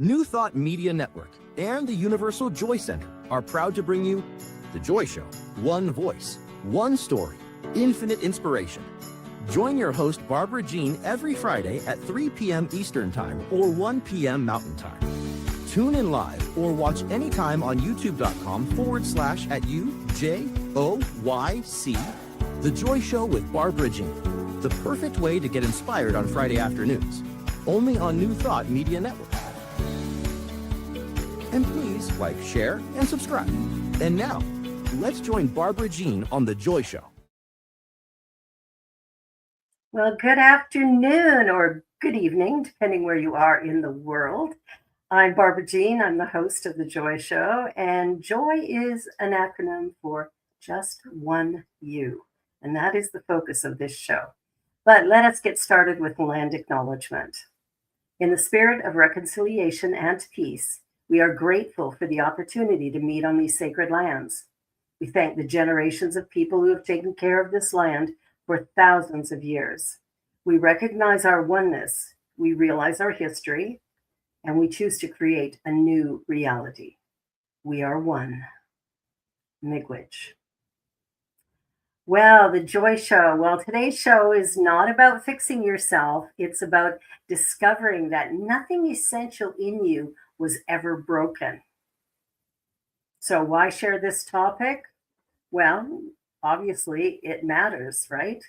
New Thought Media Network and the Universal Joy Center are proud to bring you The Joy Show. One voice, one story, infinite inspiration. Join your host, Barbara Jean, every Friday at 3 p.m. Eastern Time or 1 p.m. Mountain Time. Tune in live or watch anytime on youtube.com/@UJOYC. The Joy Show with Barbara Jean. The perfect way to get inspired on Friday afternoons. Only on New Thought Media Network. And please like, share, and subscribe. And now, let's join Barbara Jean on The Joy Show. Well, good afternoon or good evening, depending where you are in the world. I'm Barbara Jean. I'm the host of The Joy Show, and joy is an acronym for just one you. And that is the focus of this show. But let us get started with land acknowledgement. In the spirit of reconciliation and peace, we are grateful for the opportunity to meet on these sacred lands. We thank the generations of people who have taken care of this land for thousands of years. We recognize our oneness, we realize our history, and we choose to create a new reality. We are one. Miigwech. Well, the Joy Show. Well, today's show is not about fixing yourself. It's about discovering that nothing essential in you was ever broken. So why share this topic? Well, obviously it matters, right?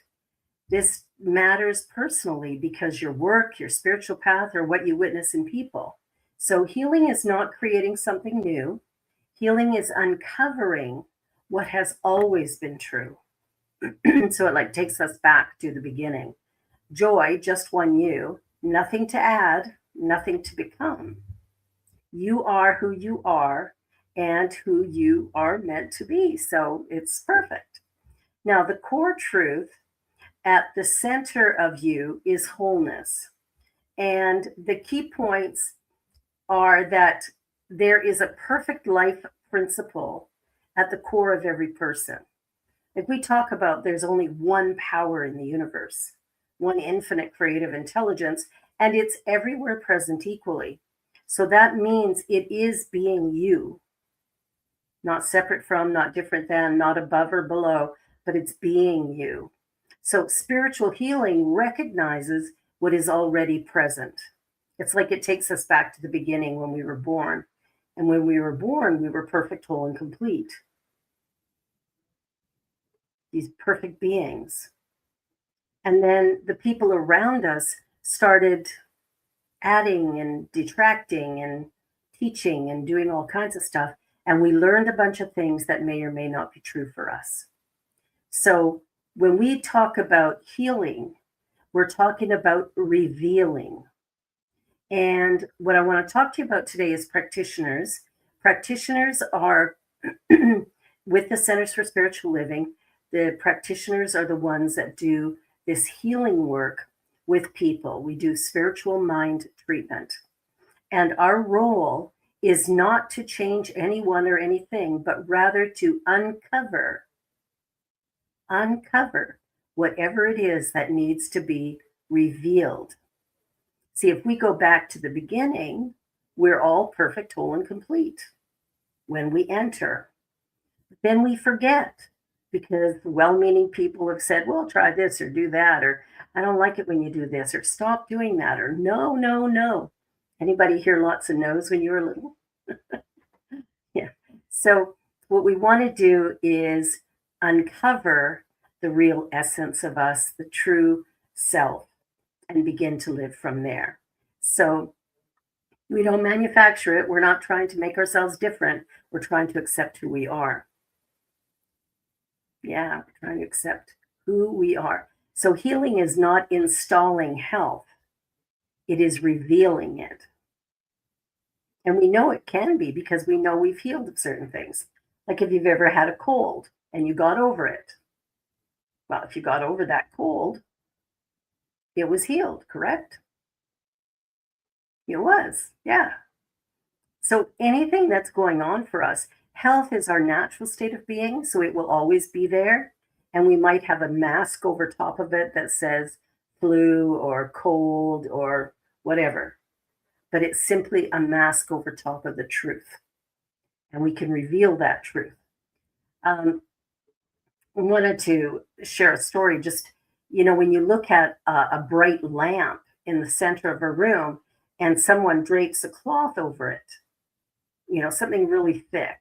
This matters personally because your work, your spiritual path, or what you witness in people. So healing is not creating something new. Healing is uncovering what has always been true. So it takes us back to the beginning. Joy, just one you, nothing to add, nothing to become. You are who you are and who you are meant to be. So it's perfect. Now, the core truth at the center of you is wholeness. And the key points are that there is a perfect life principle at the core of every person. Like we talk about, there's only one power in the universe, one infinite creative intelligence, and it's everywhere present equally. So that means it is being you, not separate from, not different than, not above or below, but it's being you. So spiritual healing recognizes what is already present. It's like it takes us back to the beginning when we were born. And when we were born, we were perfect, whole, and complete. These perfect beings. And then the people around us started adding and detracting and teaching and doing all kinds of stuff. And we learned a bunch of things that may or may not be true for us. So when we talk about healing, we're talking about revealing. And what I want to talk to you about today is practitioners. Practitioners are with the Centers for Spiritual Living. The practitioners are the ones that do this healing work with people. We do spiritual mind treatment. And our role is not to change anyone or anything, but rather to uncover whatever it is that needs to be revealed. See, if we go back to the beginning, we're all perfect, whole, and complete when we enter. Then we forget because well-meaning people have said, well, try this or do that, or I don't like it when you do this, or stop doing that, or no, no, no. Anybody hear lots of no's when you were little? Yeah. So what we want to do is uncover the real essence of us, the true self, and begin to live from there. So we don't manufacture it. We're not trying to make ourselves different. We're trying to accept who we are. Yeah, we're trying to accept who we are. So healing is not installing health. It is revealing it. And we know it can be because we know we've healed of certain things. Like if you've ever had a cold and you got over it. Well, if you got over that cold, it was healed, correct? It was, yeah. So anything that's going on for us, health is our natural state of being, so it will always be there. And we might have a mask over top of it that says flu or cold or whatever. but it's simply a mask over top of the truth. And we can reveal that truth. Um, I wanted to share a story. Just, when you look at a bright lamp in the center of a room and someone drapes a cloth over it, something really thick,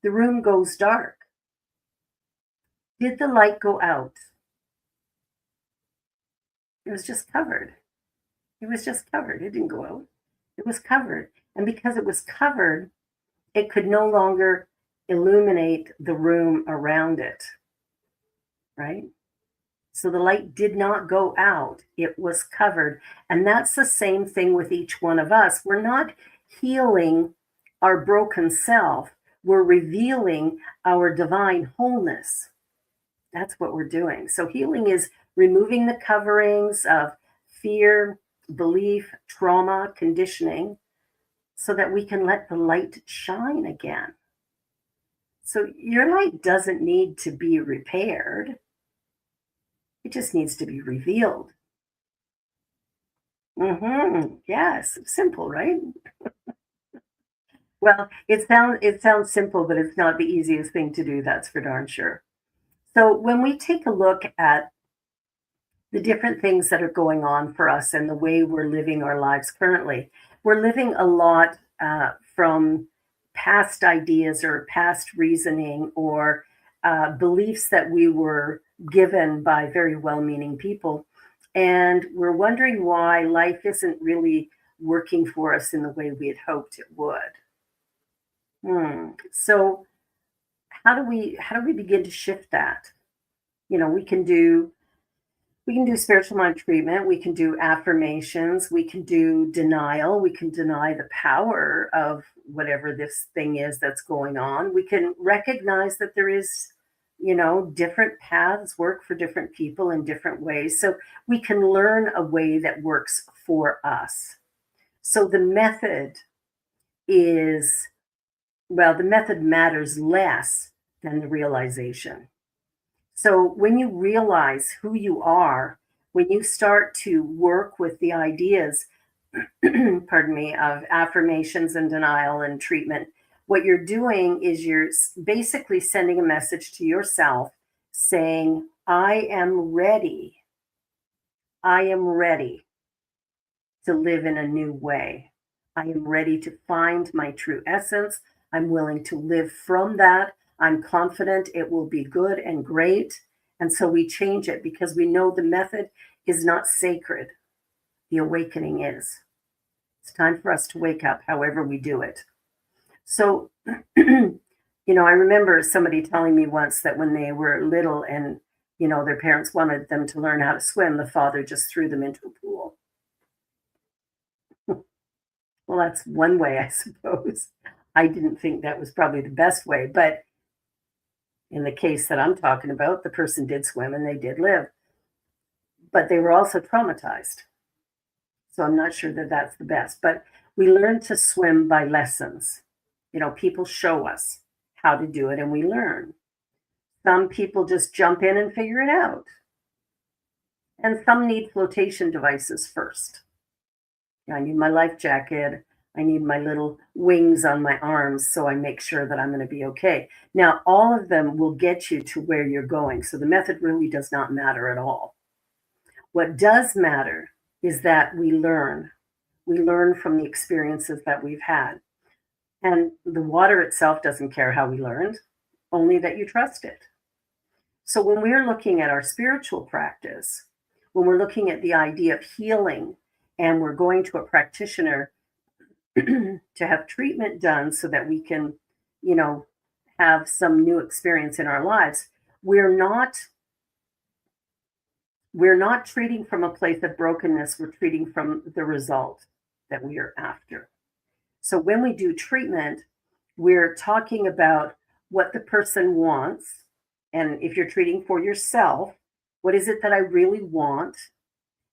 the room goes dark. Did the light go out? It was just covered. It was just covered. It didn't go out. It was covered. And because it was covered, it could no longer illuminate the room around it, right? So the light did not go out. It was covered. And that's the same thing with each one of us. We're not healing our broken self. We're revealing our divine wholeness. That's what we're doing. So healing is removing the coverings of fear, belief, trauma, conditioning, so that we can let the light shine again. So your light doesn't need to be repaired. It just needs to be revealed. Yes, simple, right? Well, it sounds simple, but it's not the easiest thing to do, that's for darn sure. So when we take a look at the different things that are going on for us and the way we're living our lives currently, we're living a lot from past ideas or past reasoning or beliefs that we were given by very well meaning people. And we're wondering why life isn't really working for us in the way we had hoped it would. So how do we begin to shift that? We can do spiritual mind treatment, we can do affirmations, we can do denial, we can deny the power of whatever this thing is that's going on. We can recognize that there is, different paths work for different people in different ways. So we can learn a way that works for us. So the method is, well, the method matters less than the realization. So when you realize who you are, when you start to work with the ideas, pardon me, of affirmations and denial and treatment, what you're doing is you're basically sending a message to yourself saying, I am ready. I am ready to live in a new way. I am ready to find my true essence. I'm willing to live from that. I'm confident it will be good and great. And so we change it because we know the method is not sacred. The awakening is. It's time for us to wake up, however we do it. So, I remember somebody telling me once that when they were little and, their parents wanted them to learn how to swim, the father just threw them into a pool. Well, that's one way, I suppose. I didn't think that was probably the best way, but in the case that I'm talking about, the person did swim and they did live, but they were also traumatized. So I'm not sure that that's the best, but we learn to swim by lessons. People show us how to do it and we learn. Some people just jump in and figure it out. And some need flotation devices first. I need my life jacket. I need my little wings on my arms so I make sure that I'm going to be okay. Now, all of them will get you to where you're going. So the method really does not matter at all. What does matter is that we learn. We learn from the experiences that we've had. And the water itself doesn't care how we learned, only that you trust it. So when we're looking at our spiritual practice, when we're looking at the idea of healing and we're going to a practitioner to have treatment done so that we can, have some new experience in our lives, we're not treating from a place of brokenness, we're treating from the result that we are after. So when we do treatment, we're talking about what the person wants. And if you're treating for yourself, what is it that I really want?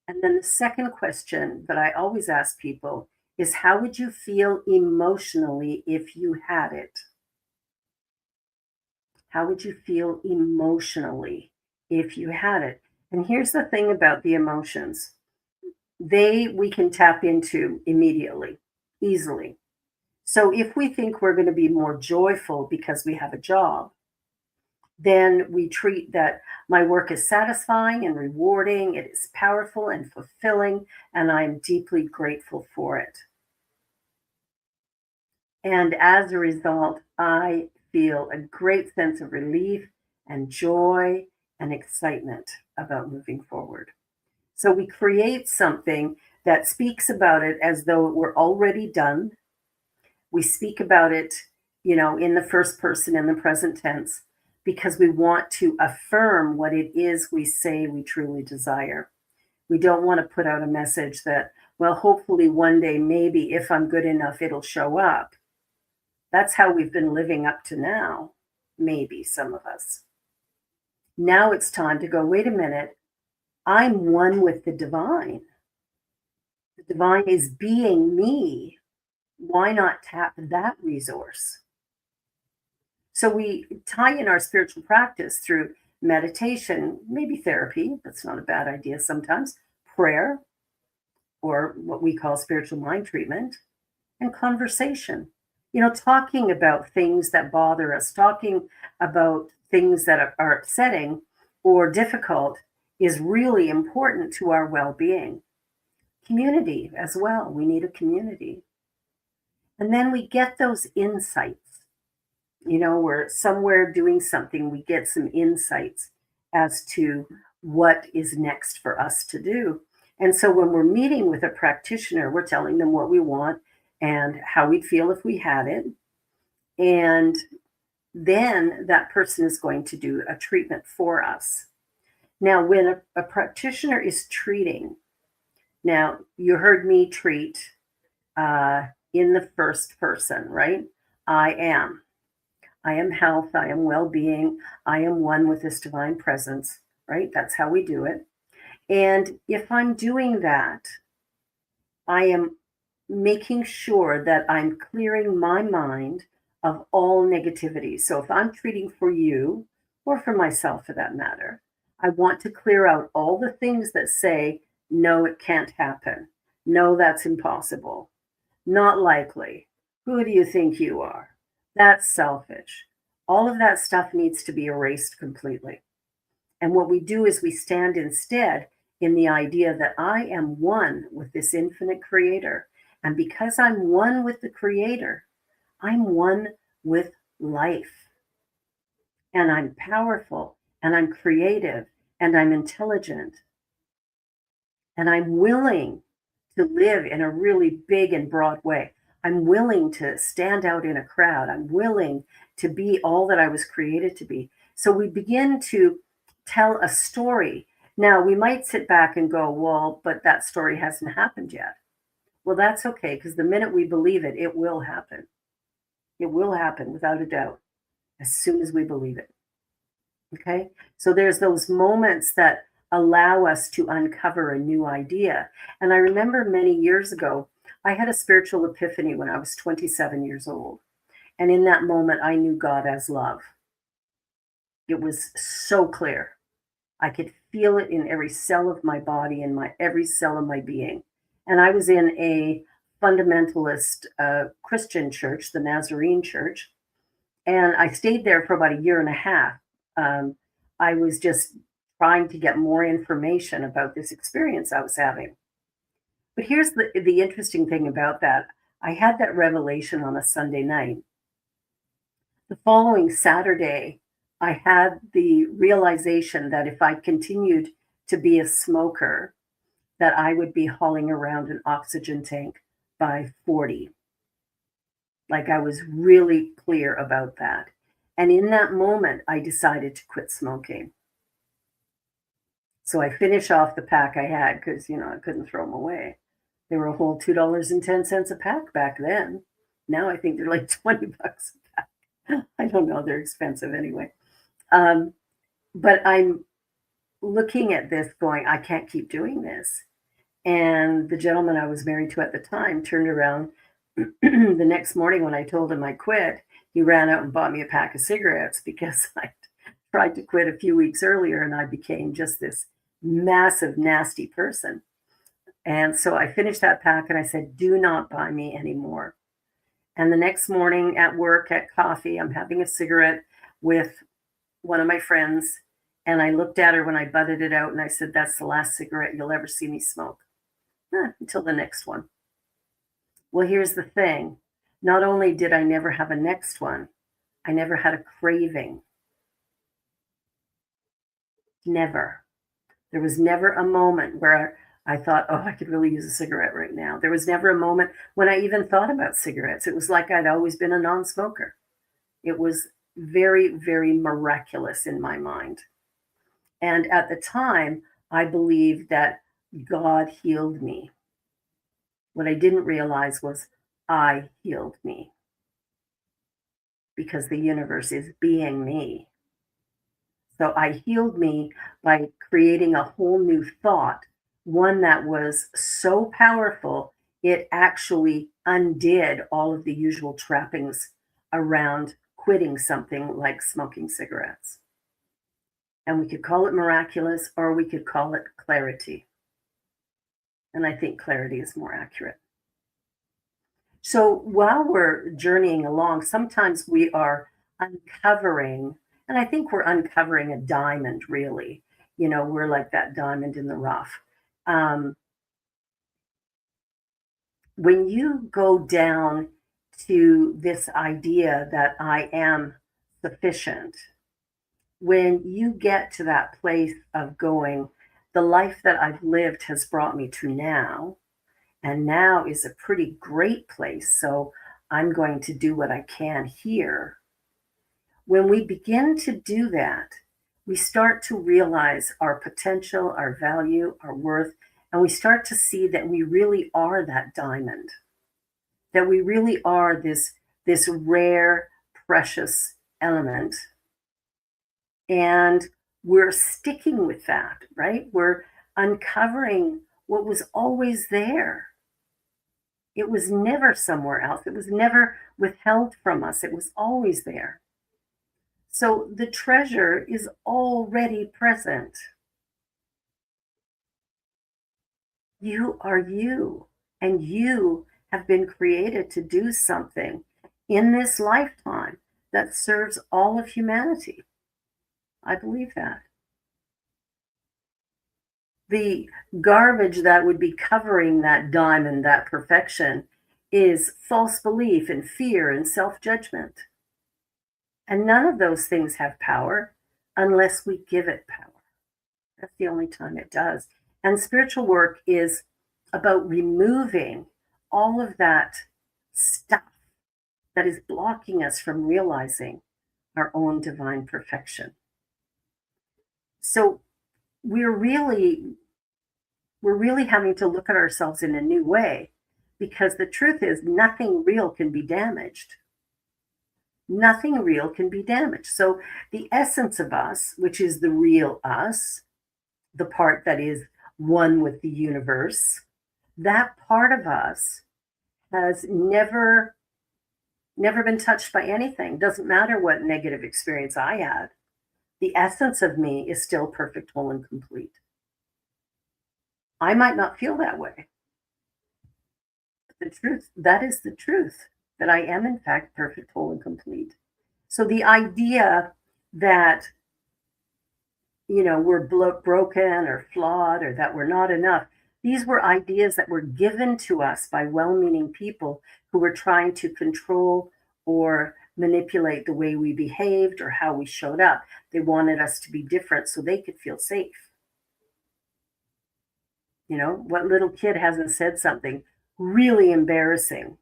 And then the second question that I always ask people is, how would you feel emotionally if you had it? How would you feel emotionally if you had it? And here's the thing about the emotions. We can tap into immediately. easily. So if we think we're going to be more joyful because we have a job, then we treat that my work is satisfying and rewarding, it is powerful and fulfilling, and I'm deeply grateful for it. And as a result, I feel a great sense of relief and joy and excitement about moving forward. So we create something that speaks about it as though it were already done. We speak about it, in the first person in the present tense because we want to affirm what it is we say we truly desire. We don't want to put out a message that, well, hopefully one day, maybe if I'm good enough, it'll show up. That's how we've been living up to now, maybe some of us. Now it's time to go, wait a minute, I'm one with the divine. The divine is being me. Why not tap that resource? So we tie in our spiritual practice through meditation, maybe therapy, that's not a bad idea sometimes, prayer, or what we call spiritual mind treatment, and conversation. Talking about things that bother us, talking about things that are upsetting or difficult is really important to our well being. Community as well. We need a community. And then we get those insights. We're somewhere doing something, we get some insights as to what is next for us to do. And so when we're meeting with a practitioner, we're telling them what we want and how we'd feel if we had it. And then that person is going to do a treatment for us. Now, when a practitioner is treating, now you heard me treat in the first person, right? I am. I am health. I am well being. I am one with this divine presence, right? That's how we do it. And if I'm doing that, I am making sure that I'm clearing my mind of all negativity. So if I'm treating for you or for myself for that matter, I want to clear out all the things that say, no, it can't happen. No, that's impossible. Not likely. Who do you think you are? That's selfish. All of that stuff needs to be erased completely. And what we do is we stand instead in the idea that I am one with this infinite creator. And because I'm one with the creator, I'm one with life. And I'm powerful, and I'm creative, and I'm intelligent. And I'm willing to live in a really big and broad way. I'm willing to stand out in a crowd. I'm willing to be all that I was created to be. So we begin to tell a story. Now, we might sit back and go, well, but that story hasn't happened yet. Well, that's okay, because the minute we believe it, it will happen. It will happen without a doubt, as soon as we believe it. Okay? So there's those moments that allow us to uncover a new idea. And I remember many years ago, I had a spiritual epiphany when I was 27 years old. And in that moment, I knew God as love. It was so clear. I could feel it in every cell of my body and every cell of my being. And I was in a fundamentalist Christian church, the Nazarene church. And I stayed there for about a year and a half. I was just trying to get more information about this experience I was having. But here's the interesting thing about that. I had that revelation on a Sunday night. The following Saturday, I had the realization that if I continued to be a smoker, that I would be hauling around an oxygen tank by 40. Like, I was really clear about that. And in that moment, I decided to quit smoking. So I finish off the pack I had because, I couldn't throw them away. They were a whole $2.10 a pack back then. Now I think they're like $20 a pack. I don't know. They're expensive anyway. But I'm looking at this going, I can't keep doing this. And the gentleman I was married to at the time turned around the next morning when I told him I quit. He ran out and bought me a pack of cigarettes because I tried to quit a few weeks earlier and I became just this massive, nasty person. And so I finished that pack and I said, do not buy me anymore. And the next morning at work, at coffee, I'm having a cigarette with one of my friends. And I looked at her when I butted it out and I said, that's the last cigarette you'll ever see me smoke. Until the next one. Well, here's the thing. Not only did I never have a next one, I never had a craving. Never. There was never a moment where I thought, oh, I could really use a cigarette right now. There was never a moment when I even thought about cigarettes. It was like I'd always been a non-smoker. It was very, very miraculous in my mind. And at the time, I believed that God healed me. What I didn't realize was I healed me because the universe is being me. So I healed me by creating a whole new thought, one that was so powerful, it actually undid all of the usual trappings around quitting something like smoking cigarettes. And we could call it miraculous or we could call it clarity. And I think clarity is more accurate. So while we're journeying along, sometimes we are uncovering, and I think we're uncovering a diamond, really. We're like that diamond in the rough. Um, when you go down to this idea that I am sufficient, when you get to that place of going, the life that I've lived has brought me to now, and now is a pretty great place. So I'm going to do what I can here. When we begin to do that, we start to realize our potential, our value, our worth, and we start to see that we really are that diamond, that we really are this rare, precious element. And we're sticking with that, right? We're uncovering what was always there. It was never somewhere else. It was never withheld from us. It was always there. So the treasure is already present. You are you, and you have been created to do something in this lifetime that serves all of humanity. I believe that. The garbage that would be covering that diamond, that perfection, is false belief and fear and self judgment. And none of those things have power unless we give it power. That's the only time it does. And spiritual work is about removing all of that stuff that is blocking us from realizing our own divine perfection. So we're really having to look at ourselves in a new way, because the truth is nothing real can be damaged. Nothing real can be damaged. So the essence of us, which is the real us, the part that is one with the universe, that part of us has never been touched by anything. Doesn't matter what negative experience I had. The essence of me is still perfect, whole, and complete. I might not feel that way. But the truth, that is the truth, that I am in fact perfect, whole, and complete. So the idea that, we're broken or flawed or that we're not enough, these were ideas that were given to us by well-meaning people who were trying to control or manipulate the way we behaved or how we showed up. They wanted us to be different so they could feel safe. What little kid hasn't said something really embarrassing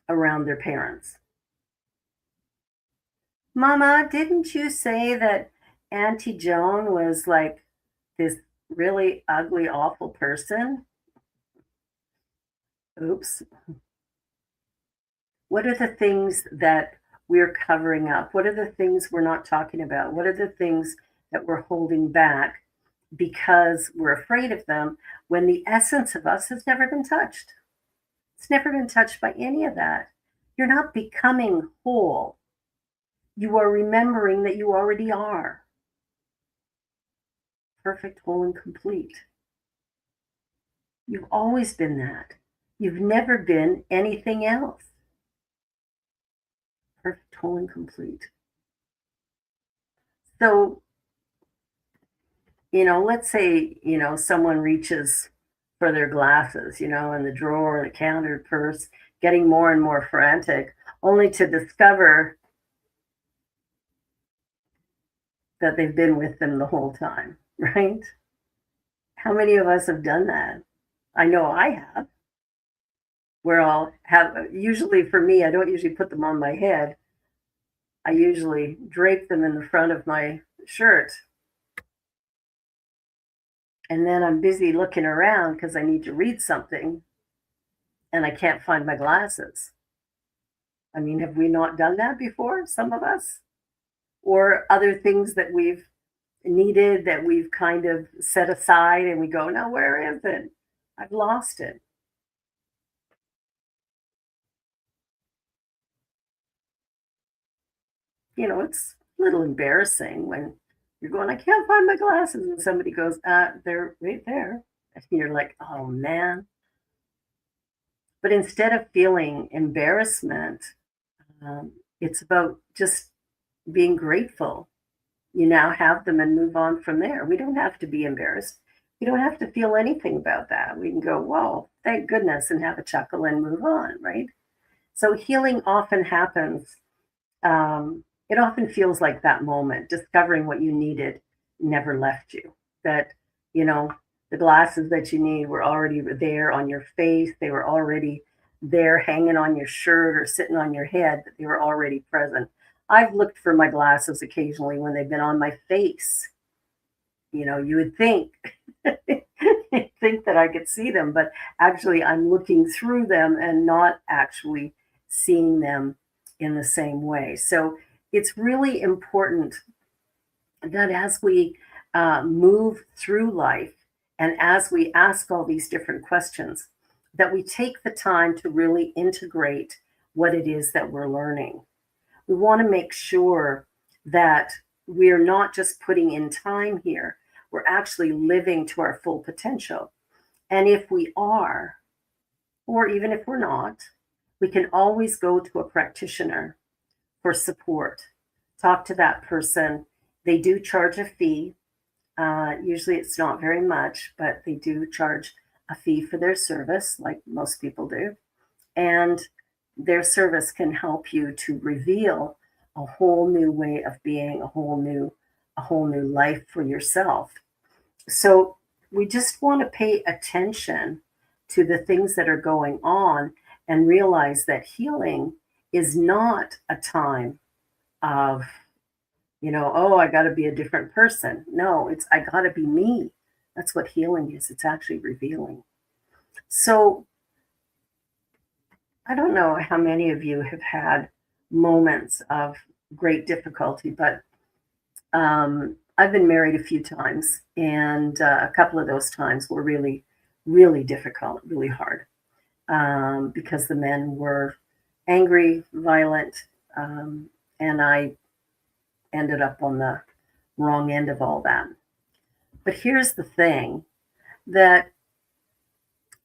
around their parents? Mama, didn't you say that Auntie Joan was like this really ugly, awful person? Oops. What are the things that we're covering up? What are the things we're not talking about? What are the things that we're holding back because we're afraid of them, when the essence of us has never been touched? It's never been touched by any of that. You're not becoming whole. You are remembering that you already are perfect, whole, and complete. You've always been that. You've never been anything else. Perfect, whole, and complete. So, let's say, someone reaches for their glasses, in the drawer, the counter, purse, getting more and more frantic, only to discover that they've been with them the whole time, right? How many of us have done that? I know I have, where I'll have, usually for me, I don't usually put them on my head. I usually drape them in the front of my shirt. And then I'm busy looking around because I need to read something and I can't find my glasses. I mean, have we not done that before, some of us? Or other things that we've needed that we've kind of set aside and we go, now, where is it? I've lost it. It's a little embarrassing when you're going, I can't find my glasses. And somebody goes, they're right there. And you're like, oh man. But instead of feeling embarrassment, um, it's about just being grateful. You now have them and move on from there. We don't have to be embarrassed. We don't have to feel anything about that. We can go, whoa, thank goodness, and have a chuckle and move on, right? So healing often happens. It often feels like that moment, discovering what you needed never left you. That, you know, the glasses that you need were already there on your face. They were already there hanging on your shirt or sitting on your head, but they were already present. I've looked for my glasses occasionally when they've been on my face. You would think think that I could see them, but actually I'm looking through them and not actually seeing them in the same way. So it's really important that as we move through life and as we ask all these different questions, that we take the time to really integrate what it is that we're learning. We want to make sure that we're not just putting in time here, we're actually living to our full potential. And if we are, or even if we're not, we can always go to a practitioner for support. Talk to that person. They do charge a fee. Usually it's not very much, but they do charge a fee for their service, like most people do. And their service can help you to reveal a whole new way of being, a whole new life for yourself. So we just want to pay attention to the things that are going on and realize that healing is not a time of, oh, I got to be a different person. No, it's I got to be me. That's what healing is. It's actually revealing. So I don't know how many of you have had moments of great difficulty, but I've been married a few times, and a couple of those times were really, really difficult, really hard, because the men were angry, violent, and I ended up on the wrong end of all that. But here's the thing that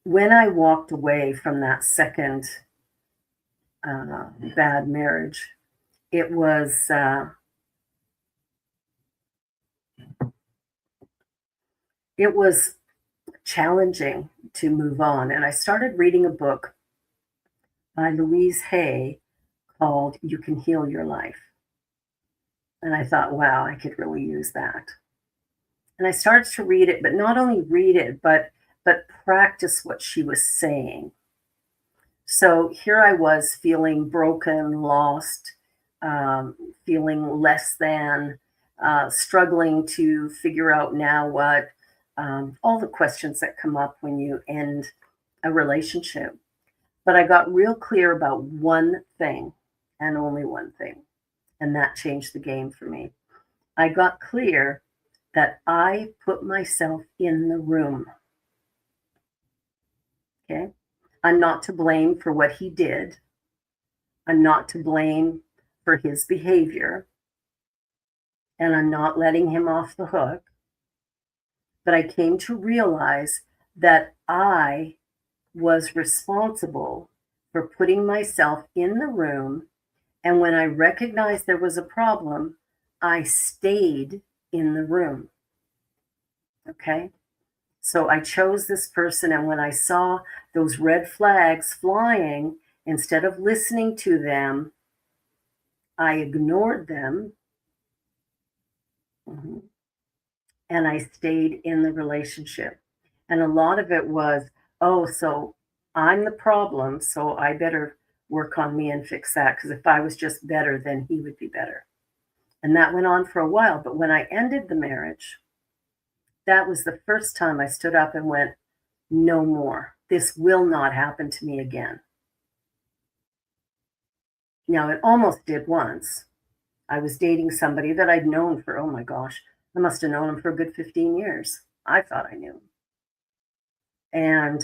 when I walked away from that second bad marriage, it was it was challenging to move on, and I started reading a book by Louise Hay called "You Can Heal Your Life," and I thought, wow, I could really use that. And I started to read it, but not only read it, but practice what she was saying. So here I was feeling broken, lost, feeling less than, struggling to figure out now what, all the questions that come up when you end a relationship. But I got real clear about one thing and only one thing, and that changed the game for me. I got clear that I put myself in the room. Okay. I'm not to blame for what he did. I'm not to blame for his behavior. And I'm not letting him off the hook. But I came to realize that I was responsible for putting myself in the room. And when I recognized there was a problem, I stayed in the room. Okay. So I chose this person. And when I saw those red flags flying, instead of listening to them, I ignored them. Mhm. And I stayed in the relationship. And a lot of it was, oh, so I'm the problem. So I better work on me and fix that. Because if I was just better, then he would be better. And that went on for a while. But when I ended the marriage, that was the first time I stood up and went, no more. This will not happen to me again. Now, it almost did once. I was dating somebody that I'd known for, oh my gosh, I must have known him for a good 15 years. I thought I knew him. And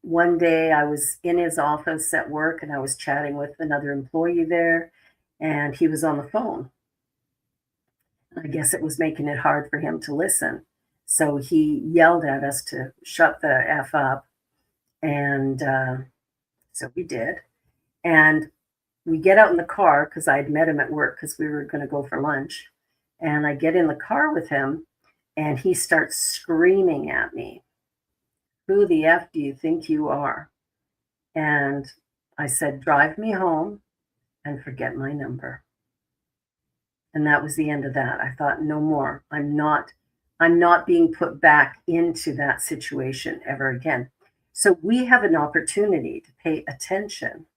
one day I was in his office at work and I was chatting with another employee there, and he was on the phone. I guess it was making it hard for him to listen. So he yelled at us to shut the F up. And so we did. And we get out in the car because I'd met him at work because we were going to go for lunch. And I get in the car with him and he starts screaming at me, "Who the F do you think you are?" And I said, "Drive me home and forget my number." And that was the end of that. I thought, no more. I'm not being put back into that situation ever again. So we have an opportunity to pay attention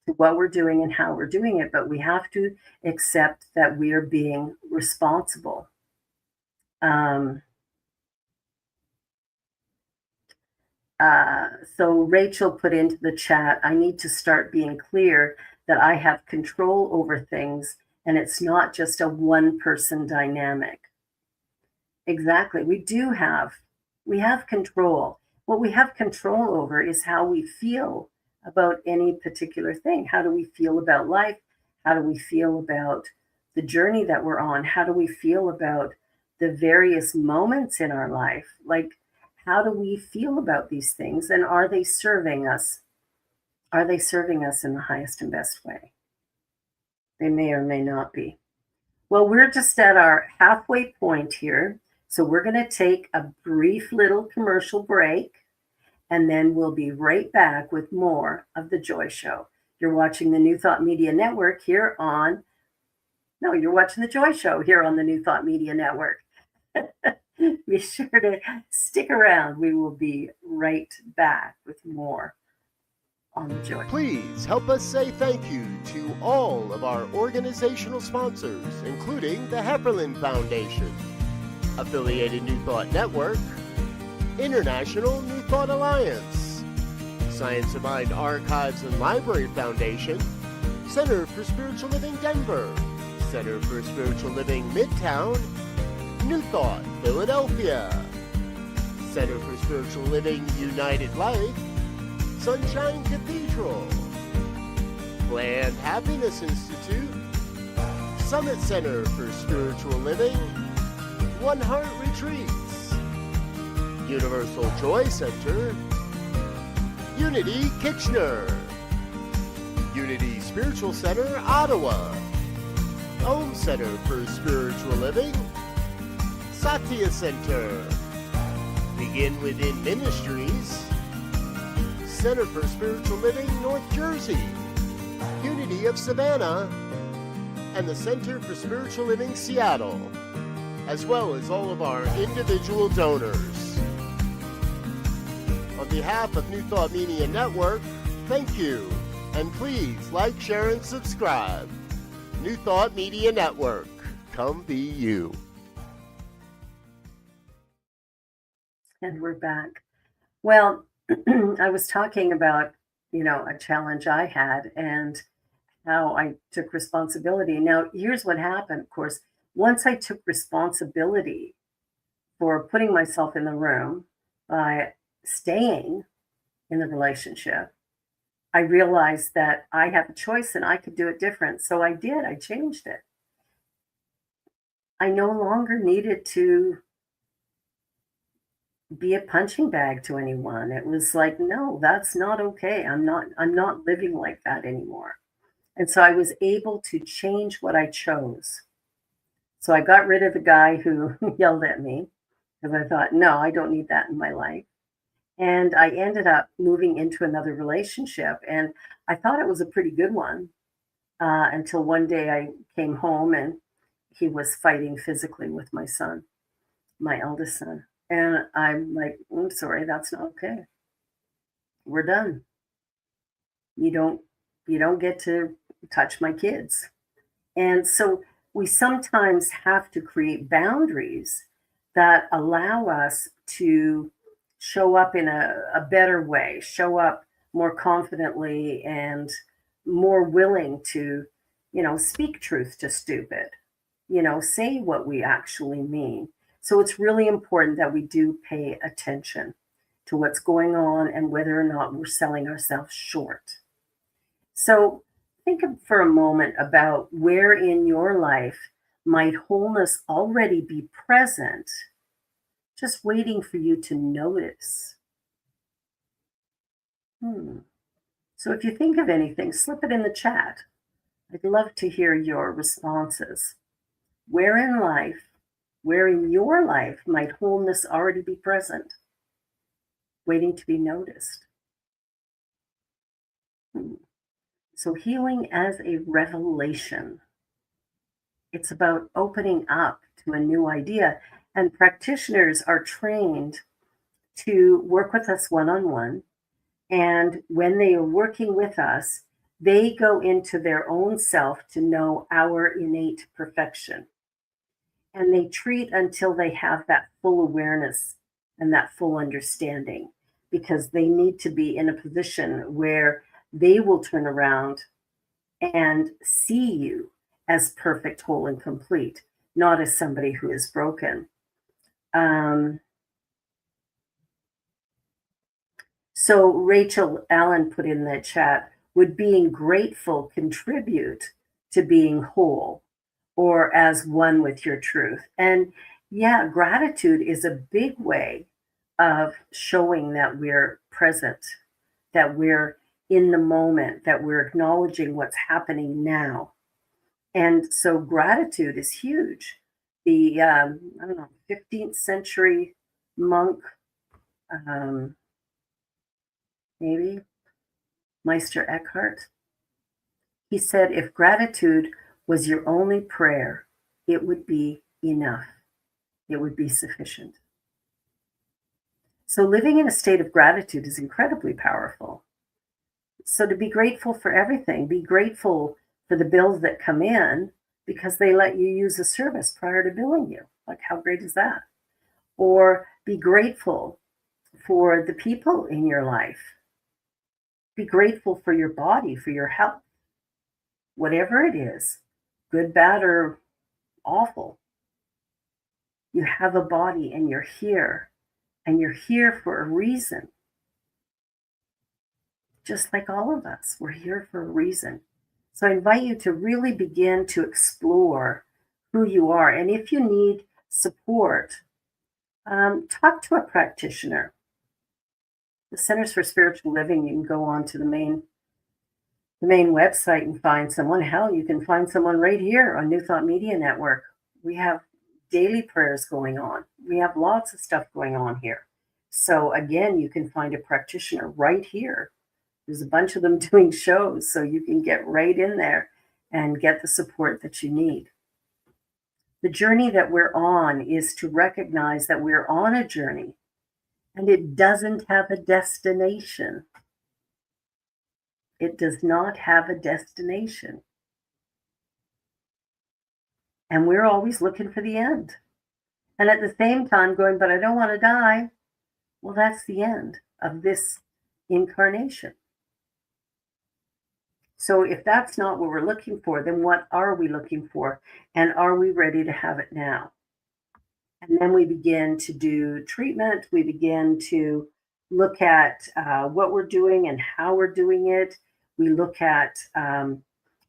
to what we're doing and how we're doing it, but we have to accept that we are being responsible. Um, so Rachel put into the chat, I need to start being clear that I have control over things and it's not just a one person dynamic. Exactly. We have control. What we have control over is how we feel about any particular thing. How do we feel about life? How do we feel about the journey that we're on? How do we feel about the various moments in our life? Like, how do we feel about these things? And are they serving us? Are they serving us in the highest and best way? They may or may not be. Well, we're just at our halfway point here. So we're going to take a brief little commercial break and then we'll be right back with more of The Joy Show. You're watching the New Thought Media Network here on, no, you're watching The Joy Show here on the New Thought Media Network. Be sure to stick around. We will be right back with more on The Joy. Please help us say thank you to all of our organizational sponsors, including the Hefferland Foundation, Affiliated New Thought Network, International New Thought Alliance, Science of Mind Archives and Library Foundation, Center for Spiritual Living Denver, Center for Spiritual Living Midtown, New Thought Philadelphia, Center for Spiritual Living United Life, Sunshine Cathedral, Planned Happiness Institute, Summit Center for Spiritual Living, One Heart Retreats, Universal Joy Center, Unity Kitchener, Unity Spiritual Center Ottawa, Home Center for Spiritual Living, Satya Center, Begin Within Ministries, Center for Spiritual Living North Jersey, Unity of Savannah, and the Center for Spiritual Living Seattle, as well as all of our individual donors. On behalf of New Thought Media Network, thank you, and please like, share, and subscribe. New Thought Media Network, come be you. And we're back. Well, I was talking about, a challenge I had and how I took responsibility. Now, here's what happened. Of course, once I took responsibility for putting myself in the room by staying in the relationship, I realized that I have a choice and I could do it different. So I did. I changed it. I no longer needed to be a punching bag to anyone. It was like, no, that's not okay. I'm not living like that anymore. And so I was able to change what I chose. So I got rid of the guy who yelled at me because I thought, no, I don't need that in my life. And I ended up moving into another relationship. And I thought it was a pretty good one until one day I came home and he was fighting physically with my son, my eldest son. And I'm like, I'm sorry, that's not okay. We're done. You don't you don't get to touch my kids. And so we sometimes have to create boundaries that allow us to show up in a better way, show up more confidently and more willing to, speak truth to stupid, say what we actually mean. So it's really important that we do pay attention to what's going on and whether or not we're selling ourselves short. So for a moment about where in your life might wholeness already be present, just waiting for you to notice. Hmm. So if you think of anything, slip it in the chat. I'd love to hear your responses. Where in life, where in your life might wholeness already be present, waiting to be noticed? Hmm. So healing as a revelation. It's about opening up to a new idea. And practitioners are trained to work with us one on one. And when they are working with us, they go into their own self to know our innate perfection. And they treat until they have that full awareness and that full understanding, because they need to be in a position where they will turn around and see you as perfect, whole, and complete, not as somebody who is broken. Um, so Rachel Allen put in the chat, would being grateful contribute to being whole or as one with your truth? And yeah, gratitude is a big way of showing that we're present, that we're in the moment, that we're acknowledging what's happening now. And so gratitude is huge. The, I don't know, 15th century monk, um, maybe Meister Eckhart, he said, if gratitude was your only prayer, it would be enough. It would be sufficient. So living in a state of gratitude is incredibly powerful. So to be grateful for everything, be grateful for the bills that come in because they let you use a service prior to billing you. Like, how great is that? Or be grateful for the people in your life. Be grateful for your body, for your health, whatever it is, good, bad, or awful. You have a body and you're here for a reason. Just like all of us, we're here for a reason. So I invite you to really begin to explore who you are. And if you need support, talk to a practitioner. The Centers for Spiritual Living, you can go on to the main website and find someone. Hell, you can find someone right here on New Thought Media Network. We have daily prayers going on. We have lots of stuff going on here. So again, you can find a practitioner right here. There's a bunch of them doing shows, so you can get right in there and get the support that you need. The journey that we're on is to recognize that we're on a journey and it doesn't have a destination. It does not have a destination. And we're always looking for the end. And at the same time going, but I don't want to die. Well, that's the end of this incarnation. So if that's not what we're looking for, then what are we looking for? And are we ready to have it now? And then we begin to do treatment. We begin to look at what we're doing and how we're doing it. We look at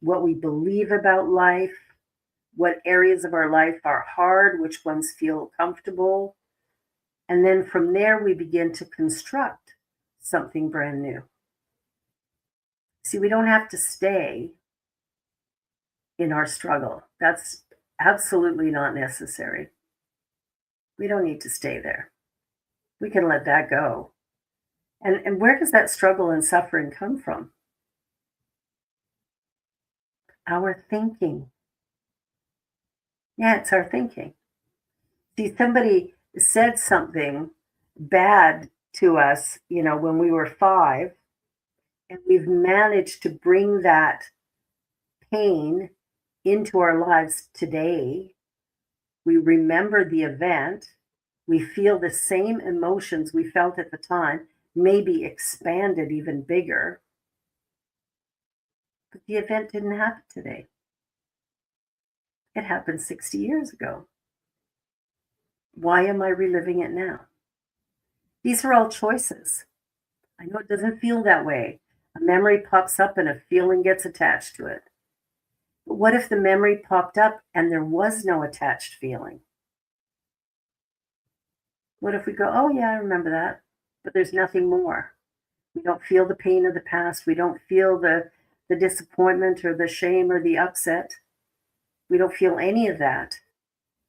what we believe about life, what areas of our life are hard, which ones feel comfortable. And then from there, we begin to construct something brand new. See, we don't have to stay in our struggle. That's absolutely not necessary. We don't need to stay there. We can let that go. And where does that struggle and suffering come from? Our thinking. Yeah, it's our thinking. See, somebody said something bad to us, when we were 5, and we've managed to bring that pain into our lives today. We remember the event. We feel the same emotions we felt at the time, maybe expanded even bigger. But the event didn't happen today. It happened 60 years ago. Why am I reliving it now? These are all choices. I know it doesn't feel that way. A memory pops up and a feeling gets attached to it. But what if the memory popped up and there was no attached feeling? What if we go, oh yeah, I remember that, but there's nothing more. We don't feel the pain of the past. We don't feel the disappointment or the shame or the upset. We don't feel any of that.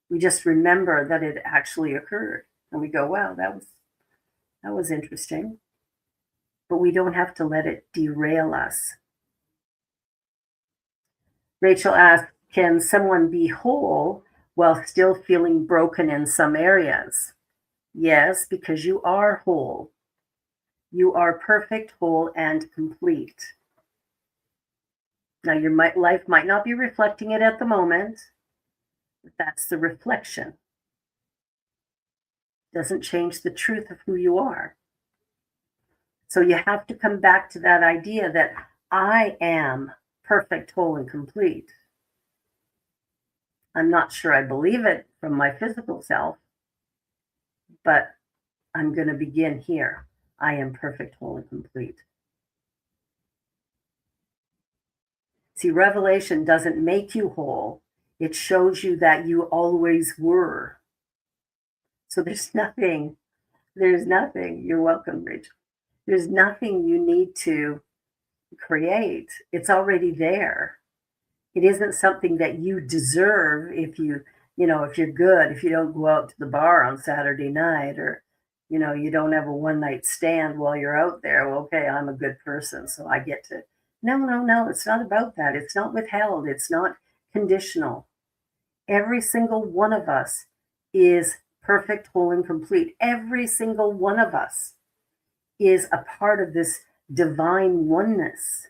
We just remember that it actually occurred. And we go, wow, that was interesting. But we don't have to let it derail us. Rachel asked, can someone be whole while still feeling broken in some areas? Yes, because you are whole. You are perfect, whole, and complete. Now, your life might not be reflecting it at the moment, but that's the reflection. Doesn't change the truth of who you are. So you have to come back to that idea that I am perfect, whole, and complete. I'm not sure I believe it from my physical self, but I'm going to begin here. I am perfect, whole, and complete. See, revelation doesn't make you whole. It shows you that you always were. So there's nothing, you're welcome, Rachel. There's nothing you need to create. It's already there. It isn't something that you deserve if if you're good, if you don't go out to the bar on Saturday night, or, you don't have a one night stand while you're out there. Well, okay, I'm a good person, so I get to. No. It's not about that. It's not withheld. It's not conditional. Every single one of us is perfect, whole, and complete. Every single one of us is a part of this divine oneness.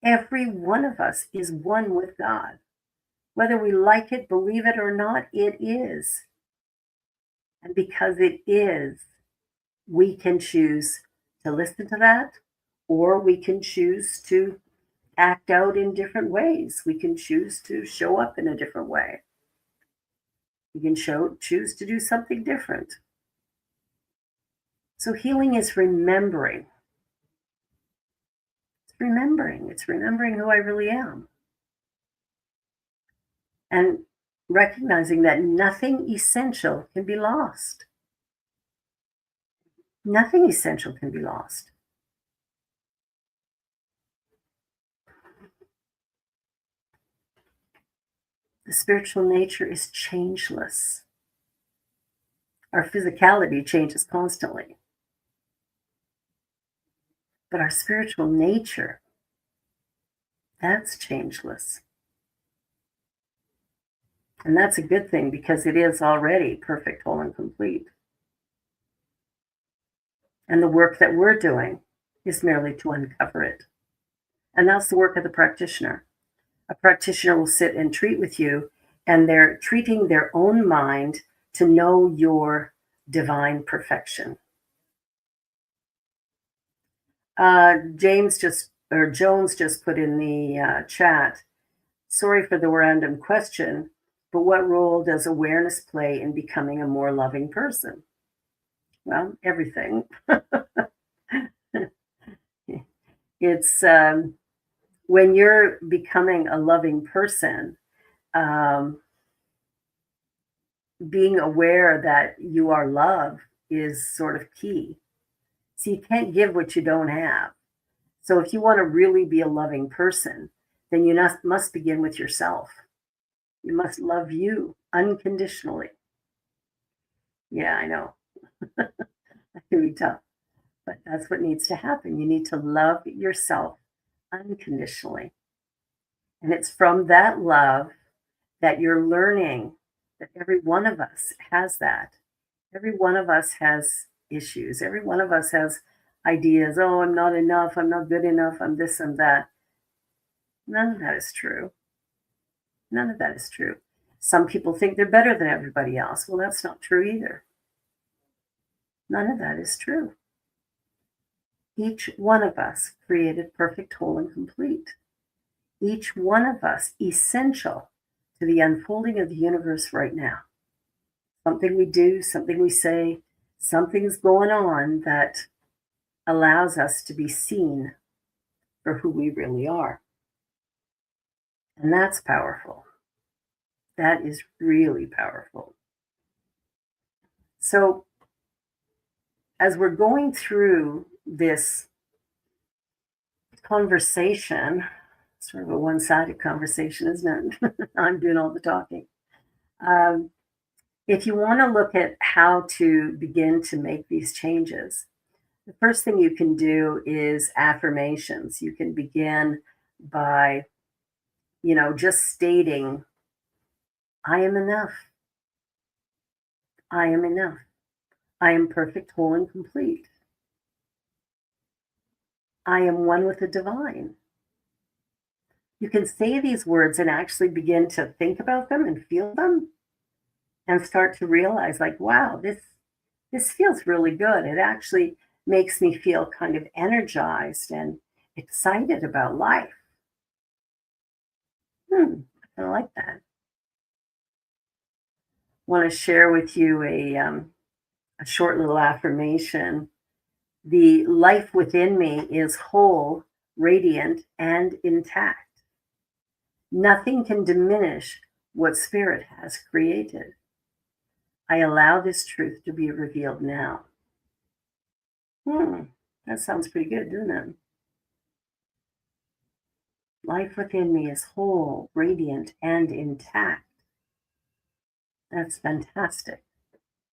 Every one of us is one with God. Whether we like it, believe it or not, it is. And because it is, we can choose to listen to that, or we can choose to act out in different ways. We can choose to show up in a different way. We can choose to do something different. So healing is remembering. It's remembering who I really am. And recognizing that nothing essential can be lost. Nothing essential can be lost. The spiritual nature is changeless. Our physicality changes constantly. But our spiritual nature, that's changeless. And that's a good thing, because it is already perfect, whole, and complete. And the work that we're doing is merely to uncover it. And that's the work of the practitioner. A practitioner will sit and treat with you, and they're treating their own mind to know your divine perfection. Jones just put in the chat, sorry for the random question, but what role does awareness play in becoming a more loving person? Well, everything. It's when you're becoming a loving person, being aware that you are love is sort of key. So you can't give what you don't have. So if you want to really be a loving person, then you must begin with yourself. You must love you unconditionally. Yeah, I know. That can be tough, but that's what needs to happen. You need to love yourself unconditionally. And it's from that love that you're learning that every one of us has that. Every one of us has issues. Every one of us has ideas. Oh, I'm not enough. I'm not good enough. I'm this and that. None of that is true. None of that is true. Some people think they're better than everybody else. Well, that's not true either. None of that is true. Each one of us created perfect, whole, and complete. Each one of us essential to the unfolding of the universe right now. Something we do, something we say, something's going on that allows us to be seen for who we really are. And that's powerful. That is really powerful. So, as we're going through this conversation, sort of a one-sided conversation, isn't it? I'm doing all the talking. If you want to look at how to begin to make these changes, the first thing you can do is affirmations. You can begin by, just stating, I am enough. I am enough. I am perfect, whole, and complete. I am one with the divine. You can say these words and actually begin to think about them and feel them and start to realize, like, wow, this feels really good. It actually makes me feel kind of energized and excited about life. I kind of like that. I want to share with you a short little affirmation. The life within me is whole, radiant, and intact. Nothing can diminish what Spirit has created. I allow this truth to be revealed now. That sounds pretty good, doesn't it? Life within me is whole, radiant, and intact. That's fantastic.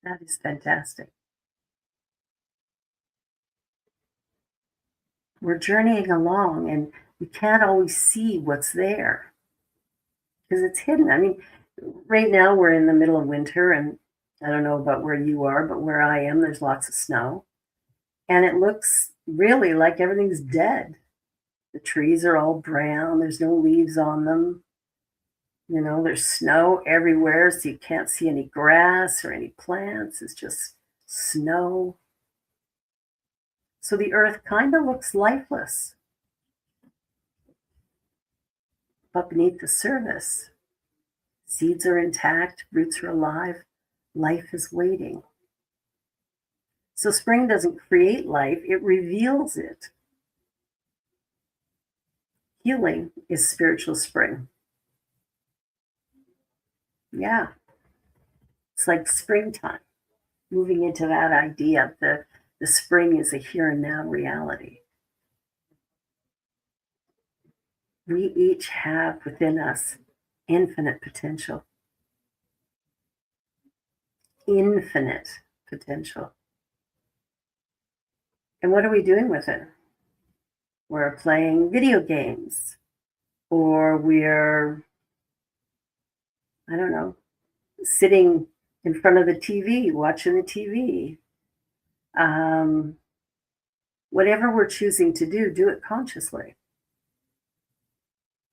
That is fantastic. We're journeying along and we can't always see what's there because it's hidden. I mean, right now we're in the middle of winter, and I don't know about where you are, but where I am, there's lots of snow. And it looks really like everything's dead. The trees are all brown. There's no leaves on them. There's snow everywhere, so you can't see any grass or any plants. It's just snow. So the earth kind of looks lifeless. But beneath the surface, seeds are intact, roots are alive, life is waiting. So spring doesn't create life, it reveals it. Healing is spiritual spring. Yeah. It's like springtime, moving into that idea that the spring is a here and now reality. We each have within us infinite potential. Infinite potential. And what are we doing with it? We're playing video games, or we're, I don't know, sitting in front of the TV, watching the TV. Whatever we're choosing to do it consciously.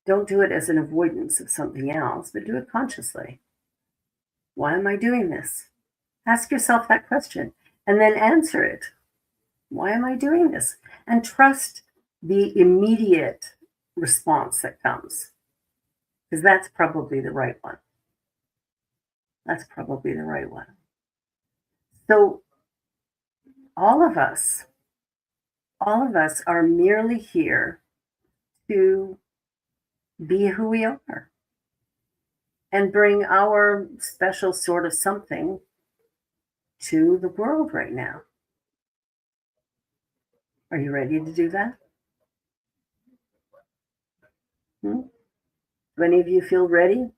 Don't do it as an avoidance of something else, but do it consciously. Why am I doing this? Ask yourself that question and then answer it. Why am I doing this? And trust the immediate response that comes, because that's probably the right one. That's probably the right one. So all of us are merely here to be who we are and bring our special sort of something to the world right now. Are you ready to do that? Hmm? Do any of you feel ready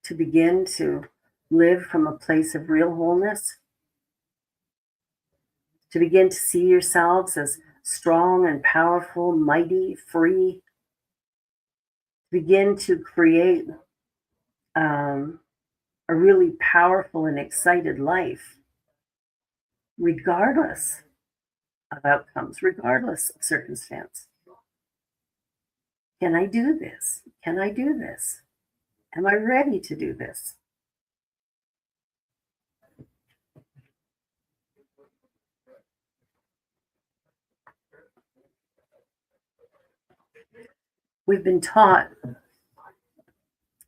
to begin to live from a place of real wholeness? To begin to see yourselves as strong and powerful, mighty, free? Begin to create a really powerful and excited life, regardless of outcomes, regardless of circumstance. Can I do this? Can I do this? Am I ready to do this? We've been taught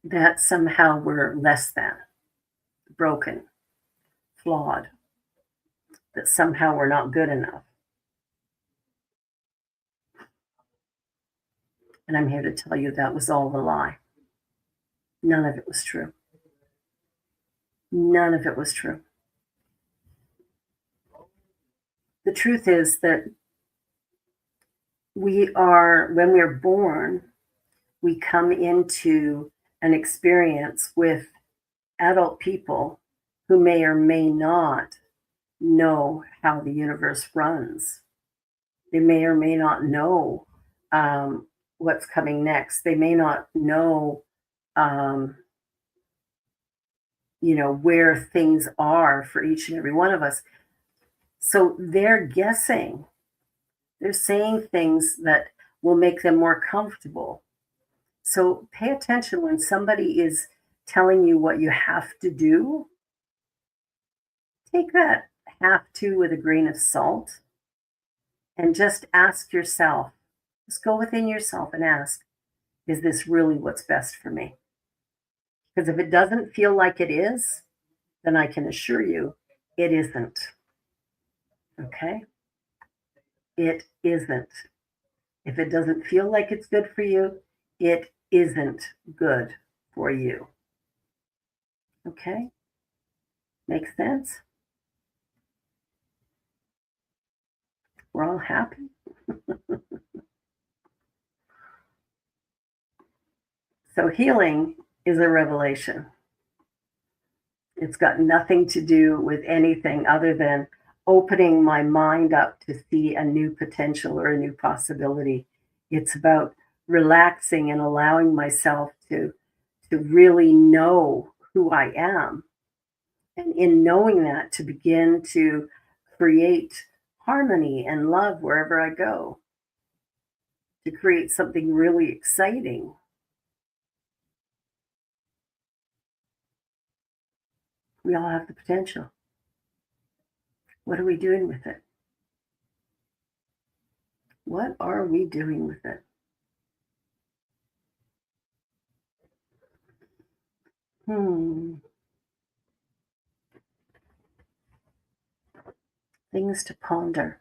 that somehow we're less than, broken, flawed, that somehow we're not good enough. And I'm here to tell you that was all a lie. None of it was true. None of it was true. The truth is that when we're born, we come into an experience with adult people who may or may not know how the universe runs. They may or may not know what's coming next. They may not know, where things are for each and every one of us. So they're guessing. They're saying things that will make them more comfortable. So pay attention when somebody is telling you what you have to do. Take that have to with a grain of salt and just ask yourself, just go within yourself and ask, is this really what's best for me? Because if it doesn't feel like it is, then I can assure you it isn't. Okay? It isn't. If it doesn't feel like it's good for you, it isn't good for you. Okay? Makes sense? We're all happy. So healing is a revelation. It's got nothing to do with anything other than opening my mind up to see a new potential or a new possibility. It's about relaxing and allowing myself to really know who I am. And in knowing that, to begin to create harmony and love wherever I go, to create something really exciting. We all have the potential. What are we doing with it? What are we doing with it? Things to ponder.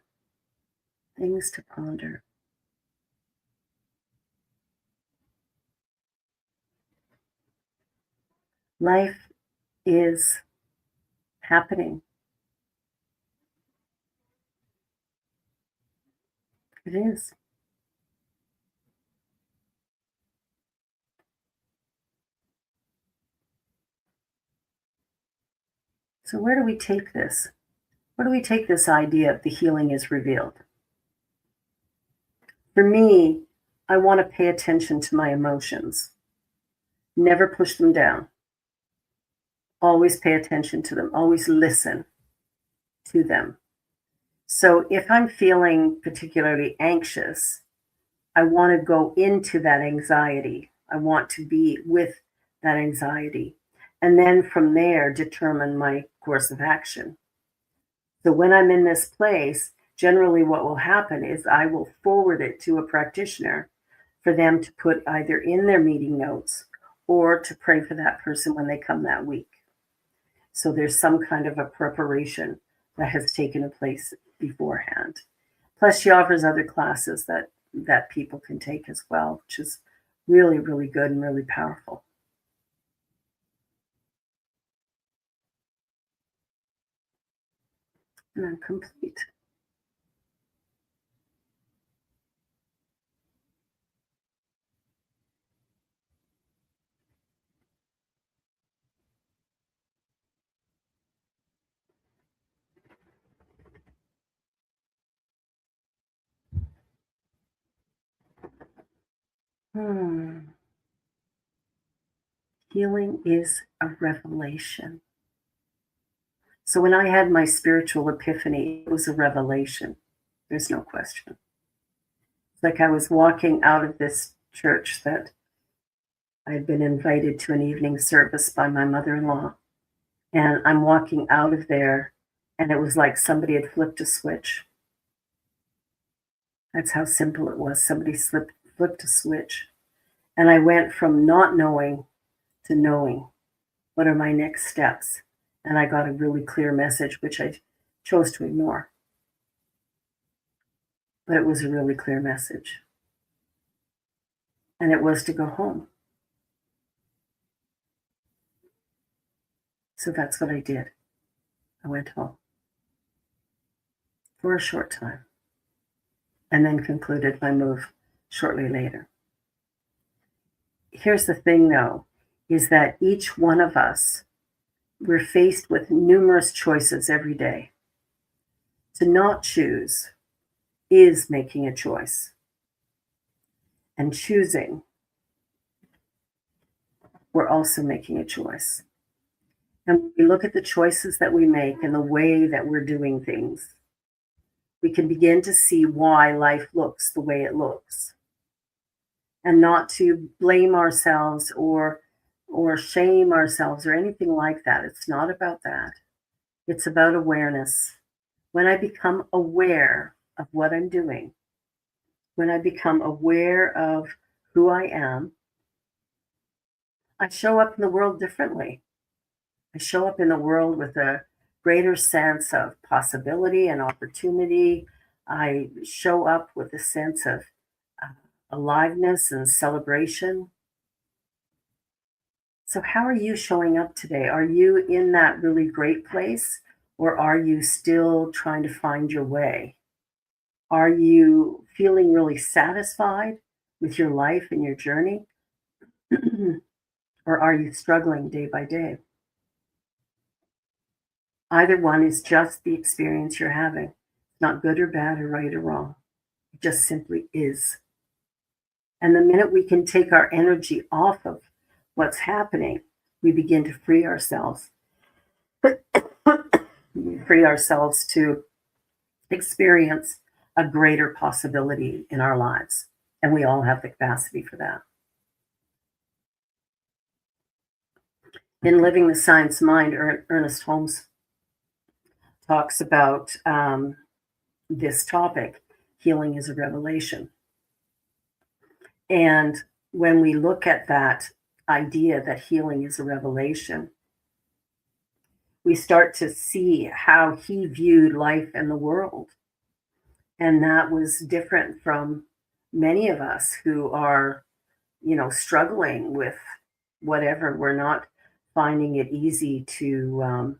Things to ponder. Life is happening. It is. So where do we take this? Where do we take this idea of the healing is revealed? For me, I want to pay attention to my emotions. Never push them down. Always pay attention to them. Always listen to them. So if I'm feeling particularly anxious, I want to go into that anxiety. I want to be with that anxiety. And then from there, determine my course of action. So when I'm in this place, generally what will happen is I will forward it to a practitioner for them to put either in their meeting notes or to pray for that person when they come that week. So there's some kind of a preparation that has taken place beforehand. Plus, she offers other classes that people can take as well, which is really, really good and really powerful. and I'm complete. Healing is a revelation. So when I had my spiritual epiphany, it was a revelation. There's no question. It's like I was walking out of this church that I had been invited to an evening service by my mother-in-law. And I'm walking out of there, and it was like somebody had flipped a switch. That's how simple it was. Somebody flipped a switch. And I went from not knowing to knowing. What are my next steps? And I got a really clear message, which I chose to ignore. But it was a really clear message. And it was to go home. So that's what I did. I went home for a short time and then concluded my move shortly later. Here's the thing, though, is that each one of us, we're faced with numerous choices every day. To not choose is making a choice. And choosing, we're also making a choice. And when we look at the choices that we make and the way that we're doing things, we can begin to see why life looks the way it looks. And not to blame ourselves or shame ourselves or anything like that. It's not about that. It's about awareness. When I become aware of what I'm doing, when I become aware of who I am, I show up in the world differently. I show up in the world with a greater sense of possibility and opportunity. I show up with a sense of aliveness and celebration. So, how are you showing up today? Are you in that really great place, or are you still trying to find your way? Are you feeling really satisfied with your life and your journey? Or are you struggling day by day? Either one is just the experience you're having. Not good or bad or right or wrong. It just simply is. And the minute we can take our energy off of what's happening, we begin to free ourselves. We free ourselves to experience a greater possibility in our lives. And we all have the capacity for that. In Living the Science Mind, Ernest Holmes talks about this topic. Healing is a revelation. And when we look at that idea that healing is a revelation, we start to see how he viewed life and the world. And that was different from many of us who are, struggling with whatever. We're not finding it easy to,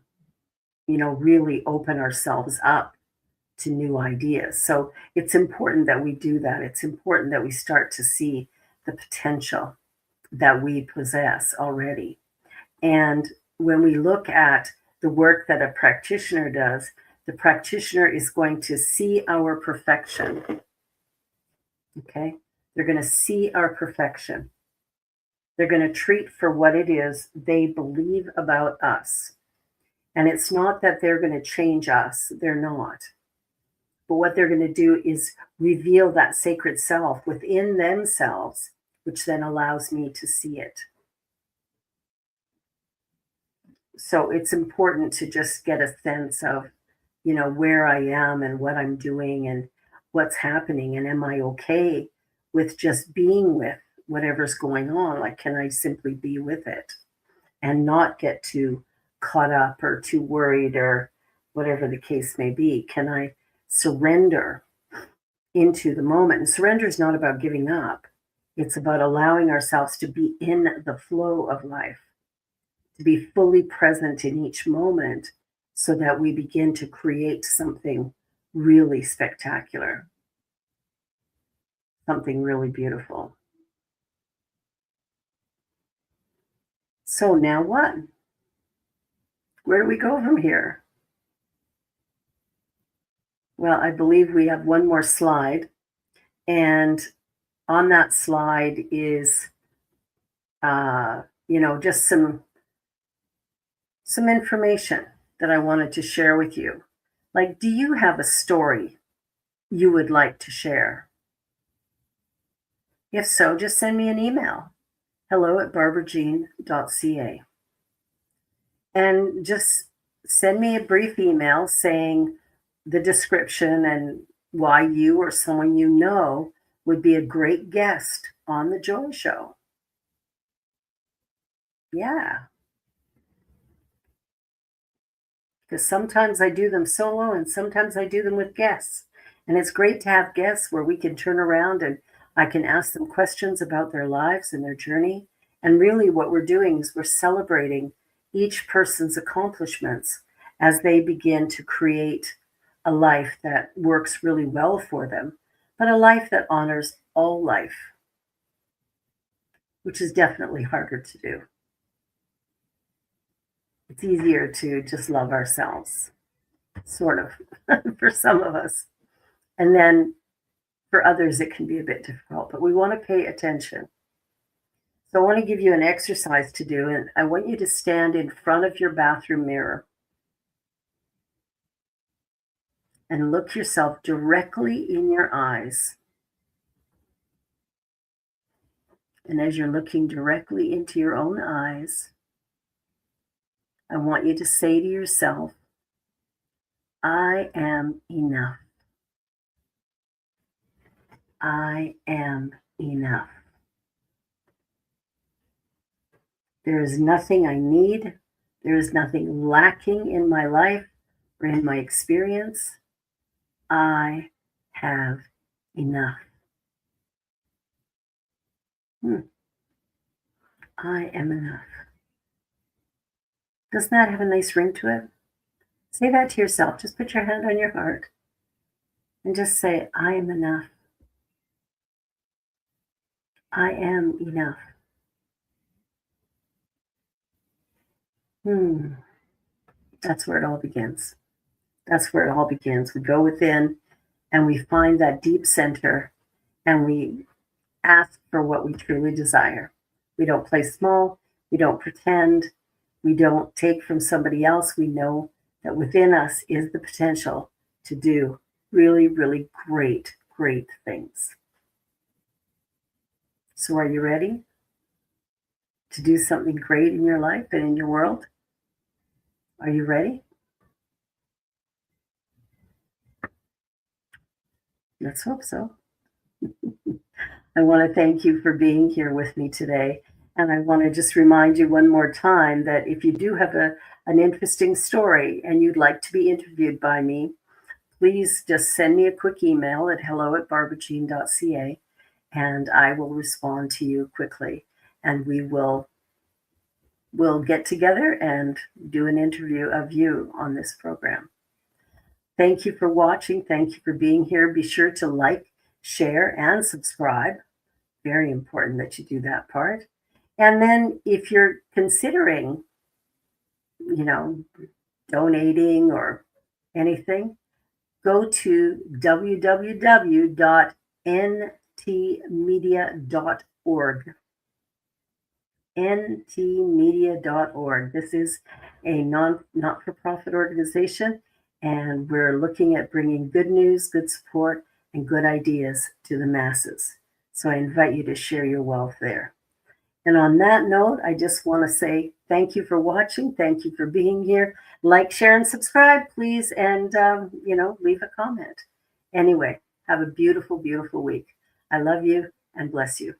really open ourselves up to new ideas. So it's important that we do that. It's important that we start to see the potential that we possess already. And when we look at the work that a practitioner does, the practitioner is going to see our perfection. Okay? They're going to see our perfection. They're going to treat for what it is they believe about us. And it's not that they're going to change us, they're not. But what they're going to do is reveal that sacred self within themselves, which then allows me to see it. So it's important to just get a sense of, where I am and what I'm doing and what's happening. And am I okay with just being with whatever's going on? Like, can I simply be with it and not get too caught up or too worried or whatever the case may be? Can I surrender into the moment? And surrender is not about giving up. It's about allowing ourselves to be in the flow of life, to be fully present in each moment so that we begin to create something really spectacular, something really beautiful. So now what? Where do we go from here? Well, I believe we have one more slide, and on that slide is, just some information that I wanted to share with you. Like, do you have a story you would like to share? If so, just send me an email, hello@barbarajean.ca. And just send me a brief email saying the description and why you or someone you know would be a great guest on the Joy Show. Yeah. Because sometimes I do them solo and sometimes I do them with guests. And it's great to have guests where we can turn around and I can ask them questions about their lives and their journey. And really, what we're doing is we're celebrating each person's accomplishments as they begin to create a life that works really well for them, but a life that honors all life, which is definitely harder to do. It's easier to just love ourselves, sort of, for some of us. And then for others, it can be a bit difficult, but we want to pay attention. So I want to give you an exercise to do, and I want you to stand in front of your bathroom mirror and look yourself directly in your eyes. And as you're looking directly into your own eyes, I want you to say to yourself, I am enough. I am enough. There is nothing I need. There is nothing lacking in my life or in my experience. I have enough. I am enough. Doesn't that have a nice ring to it? Say that to yourself. Just put your hand on your heart and just say, I am enough. I am enough. That's where it all begins. That's where it all begins. We go within and we find that deep center and we ask for what we truly desire. We don't play small. We don't pretend. We don't take from somebody else. We know that within us is the potential to do really, really great, great things. So are you ready to do something great in your life and in your world? Are you ready? Let's hope so. I want to thank you for being here with me today. And I want to just remind you one more time that if you do have an interesting story and you'd like to be interviewed by me, please just send me a quick email at hello@barbarajean.ca and I will respond to you quickly. And we'll get together and do an interview of you on this program. Thank you for watching. Thank you for being here. Be sure to like, share, and subscribe. Very important that you do that part. And then if you're considering, donating or anything, go to www.ntmedia.org. ntmedia.org. This is a not-for-profit organization, and we're looking at bringing good news, good support, and good ideas to the masses. So I invite you to share your wealth there. And on that note, I just want to say thank you for watching. Thank you for being here. Like, share, and subscribe, please. And, leave a comment. Anyway, have a beautiful, beautiful week. I love you and bless you.